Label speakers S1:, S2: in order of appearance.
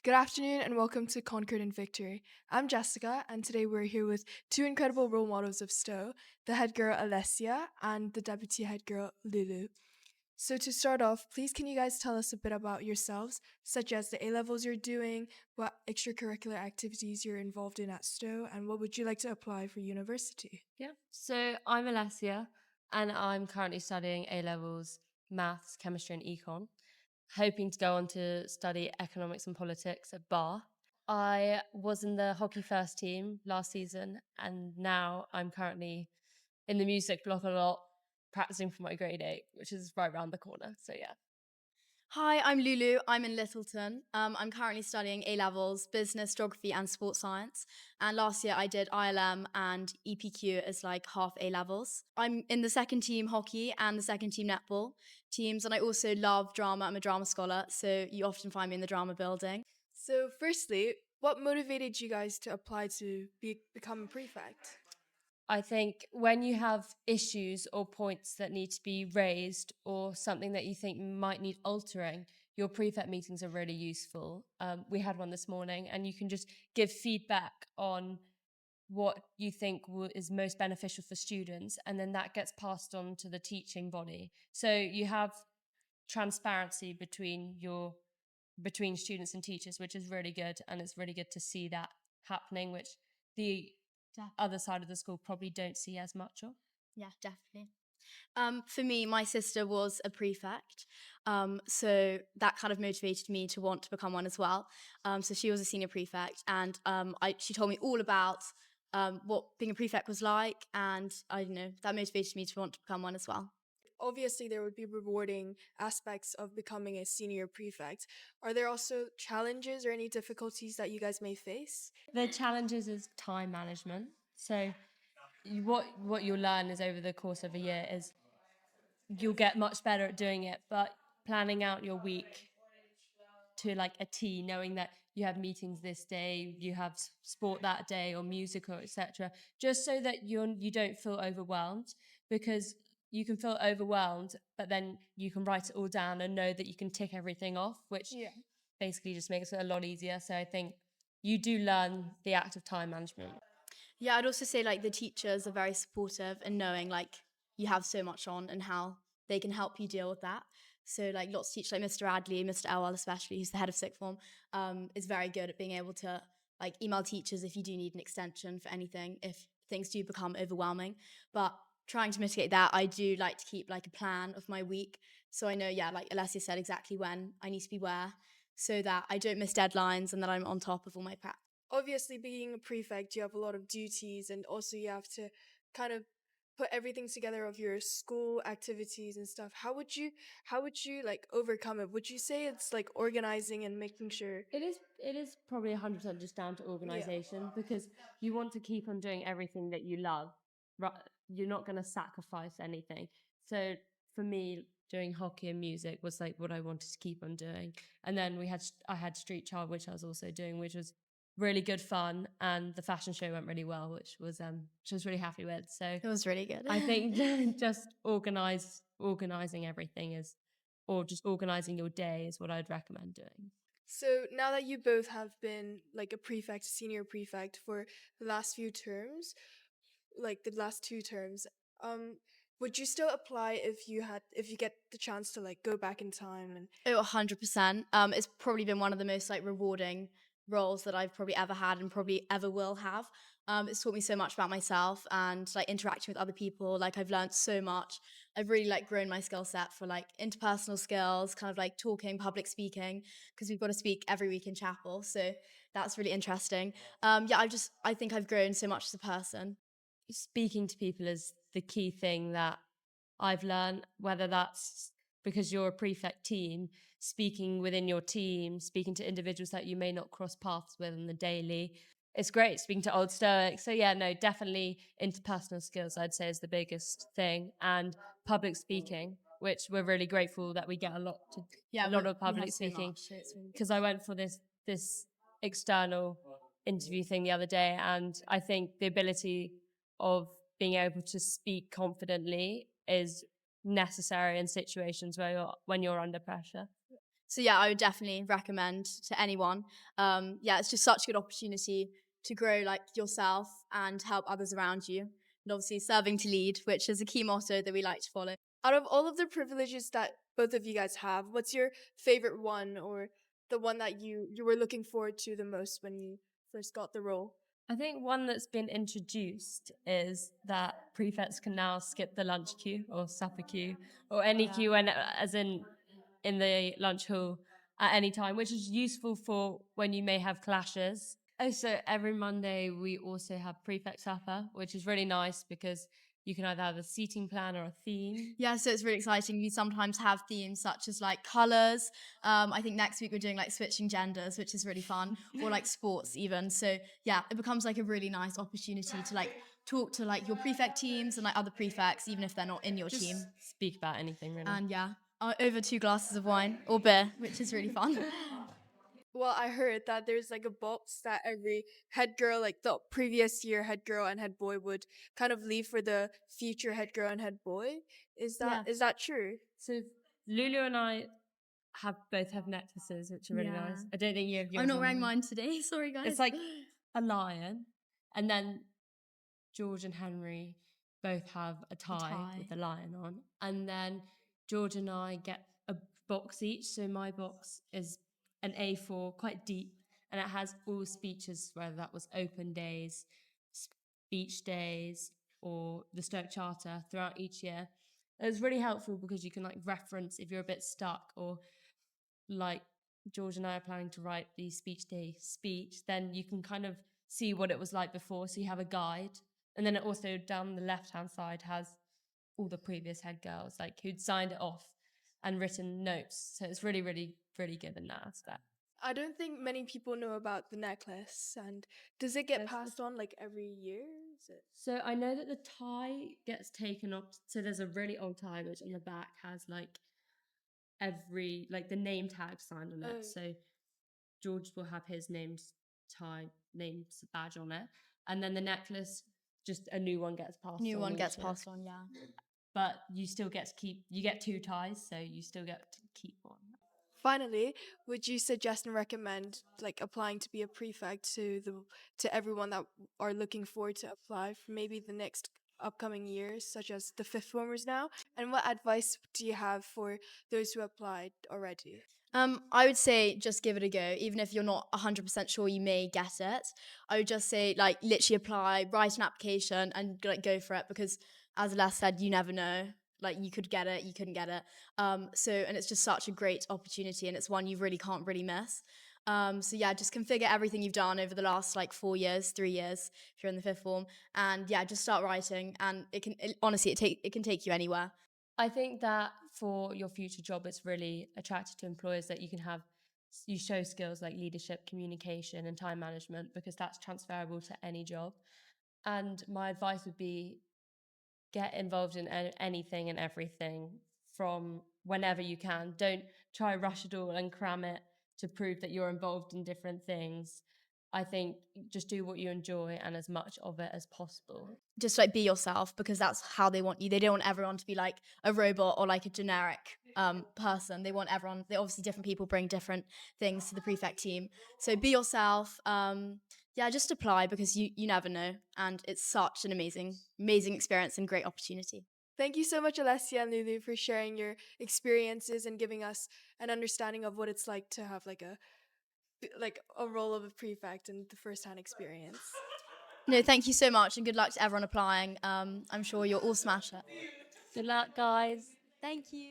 S1: Good afternoon and welcome to Concord and Victory. I'm Jessica, and today we're here with two incredible role models of Stowe, the head girl Alessia and the deputy head girl Lulu. So to start off, please can you guys tell us a bit about yourselves, such as the A-levels you're doing, what extracurricular activities you're involved in at Stowe, and what would you like to apply for university?
S2: Yeah. So I'm Alessia and I'm currently studying A levels, maths, chemistry, and econ, hoping to go on to study economics and politics at Bar. I was in the hockey first team last season, and now I'm currently in the music block a lot, practicing for my grade 8, which is right around the corner. So, yeah.
S3: Hi, I'm Lulu. I'm in Littleton. I'm currently studying A levels, business, geography, and sports science. And last year I did ILM and EPQ as like half A levels. I'm in the second team hockey and the second team netball teams. And I also love drama. I'm a drama scholar. So you often find me in the drama building.
S1: So firstly, what motivated you guys to apply to become a prefect?
S2: I think when you have issues or points that need to be raised or something that you think might need altering, your prefect meetings are really useful. We had one this morning, and you can just give feedback on what you think is most beneficial for students, and then that gets passed on to the teaching body. So you have transparency between students and teachers, which is really good, and it's really good to see that happening, which the other side of the school probably don't see as much of.
S3: Yeah, definitely. For me, my sister was a prefect, so that kind of motivated me to want to become one as well. So she was a senior prefect, and she told me all about what being a prefect was like, and I don't know that motivated me to want to become one as well.
S1: Obviously there would be rewarding aspects of becoming a senior prefect. Are there also challenges or any difficulties that you guys may face?
S2: The challenges is time management. So what you'll learn is over the course of a year is you'll get much better at doing it, but planning out your week to like a T, knowing that you have meetings this day, you have sport that day, or music, or etc., just so that you don't feel overwhelmed, because you can feel overwhelmed, but then you can write it all down and know that you can tick everything off, which
S1: Yeah.
S2: basically just makes it a lot easier. So I think you do learn the act of time management.
S3: Yeah, I'd also say like the teachers are very supportive and knowing like you have so much on and how they can help you deal with that. So like lots of teachers like Mr. Adley, Mr. Elwell especially, who's the head of sixth form, is very good at being able to like email teachers if you do need an extension for anything, if things do become overwhelming. But trying to mitigate that, I do like to keep like a plan of my week. So I know, yeah, like Alessia said, exactly when I need to be where so that I don't miss deadlines and that I'm on top of all my prep.
S1: Obviously being a prefect you have a lot of duties, and also you have to kind of put everything together of your school activities and stuff. How would you like overcome it? Would you say it's like organizing and making sure?
S2: It is probably 100% just down to
S1: Yeah.
S2: organization, because you want to keep on doing everything that you love. You're not going to sacrifice anything. So for me, doing hockey and music was like what I wanted to keep on doing. And then I had Street Child, which I was also doing, which was really good fun, and the fashion show went really well, which I was really happy with. So
S3: It was really good.
S2: I think just organizing everything is, or just organizing your day is what I'd recommend doing.
S1: So now that you both have been like a prefect, senior prefect for the last few terms, like the last two terms, um, would you still apply if you get the chance to like go back in time and?
S3: Oh, 100%. It's probably been one of the most like rewarding roles that I've probably ever had and probably ever will have. It's taught me so much about myself and like interacting with other people. Like I've learned so much. I've really like grown my skill set for like interpersonal skills, kind of like talking, public speaking, because we've got to speak every week in chapel. So that's really interesting. Yeah, I think I've grown so much as a person.
S2: Speaking to people is the key thing that I've learned, whether that's because you're a prefect team, speaking within your team, speaking to individuals that you may not cross paths with on the daily. It's great speaking to old Stoics. So yeah, no, definitely interpersonal skills, I'd say, is the biggest thing, and public speaking, which we're really grateful that we get
S3: Yeah,
S2: a lot of
S3: we have
S2: public
S3: so
S2: speaking,
S3: much. So it's really
S2: because I went for this external interview thing the other day, and I think the ability of being able to speak confidently is necessary in situations when you're under pressure.
S3: So yeah, I would definitely recommend to anyone. Yeah, it's just such a good opportunity to grow like yourself and help others around you. And obviously serving to lead, which is a key motto that we like to follow.
S1: Out of all of the privileges that both of you guys have, what's your favorite one, or the one that you were looking forward to the most when you first got the role?
S2: I think one that's been introduced is that prefects can now skip the lunch queue or supper queue or any queue, and as in the lunch hall at any time, which is useful for when you may have clashes. Also, every Monday we also have prefect supper, which is really nice because you can either have a seating plan or a theme.
S3: Yeah, so it's really exciting. We sometimes have themes such as like colors. I think next week we're doing like switching genders, which is really fun, or like sports even. So yeah, it becomes like a really nice opportunity to like talk to like your prefect teams and like other prefects, even if they're not in your
S2: Just
S3: team.
S2: speak about anything, really.
S3: And yeah, over 2 glasses of wine or beer, which is really fun.
S1: Well, I heard that there's like a box that every head girl, like the previous year head girl and head boy, would kind of leave for the future head girl and head boy. Is
S3: Yeah.
S1: that true?
S2: So Lulu and I both have necklaces, which are really
S3: Yeah.
S2: nice. I don't think you have yours.
S3: I'm not
S2: on
S3: wearing
S2: there.
S3: mine today. Sorry, guys.
S2: It's like a lion, and then George and Henry both have a tie with
S3: tie.
S2: the lion on, and then George and I get a box each. So my box is an A4, quite deep, and it has all speeches, whether that was open days, speech days, or the Stoke Charter throughout each year. It's really helpful because you can like reference if you're a bit stuck, or like George and I are planning to write the speech day speech, then you can kind of see what it was like before. So you have a guide. And then it also down the left hand side has all the previous head girls, like who'd signed it off and written notes. So it's really, really, really good in that aspect.
S1: I don't think many people know about the necklace. And does it get
S2: There's the-
S1: passed on like every year? Is it?
S2: So I know that the tie gets taken off. So there's a really old tie which on the back has like the name tag signed on it.
S1: Oh.
S2: So George will have his name badge on it, and then the necklace, just a new one gets passed.
S3: New
S2: on
S3: one
S2: each
S3: gets
S2: year.
S3: passed on, yeah.
S2: But you still get to keep. You get 2 ties, so you still get to keep one.
S1: Finally, would you suggest and recommend like applying to be a prefect to everyone that are looking forward to apply for maybe the next upcoming years, such as the fifth formers now? And what advice do you have for those who applied already?
S3: I would say just give it a go, even if you're not 100% sure you may get it. I would just say like literally apply, write an application, and like go for it because, as Les said, you never know. Like you could get it, you couldn't get it. And it's just such a great opportunity, and it's one you really can't really miss. So yeah, just configure everything you've done over the last like 4 years, 3 years if you're in the fifth form, and yeah, just start writing. And honestly, it can take you anywhere.
S2: I think that for your future job, it's really attractive to employers that you show skills like leadership, communication, and time management because that's transferable to any job. And my advice would be get involved in anything and everything from whenever you can. Don't try rush it all and cram it to prove that you're involved in different things. I think just do what you enjoy and as much of it as possible.
S3: Just like be yourself because that's how they want you. They don't want everyone to be like a robot or like a generic person. They want everyone. They obviously different people bring different things to the prefect team. So be yourself. Yeah, just apply because you never know, and it's such an amazing experience and great opportunity.
S1: Thank you so much, Alessia and Lulu, for sharing your experiences and giving us an understanding of what it's like to have like a role of a prefect and the first-hand experience.
S3: No, thank you so much, and good luck to everyone applying. I'm sure you'll all smash it.
S2: Good luck, guys.
S3: Thank you.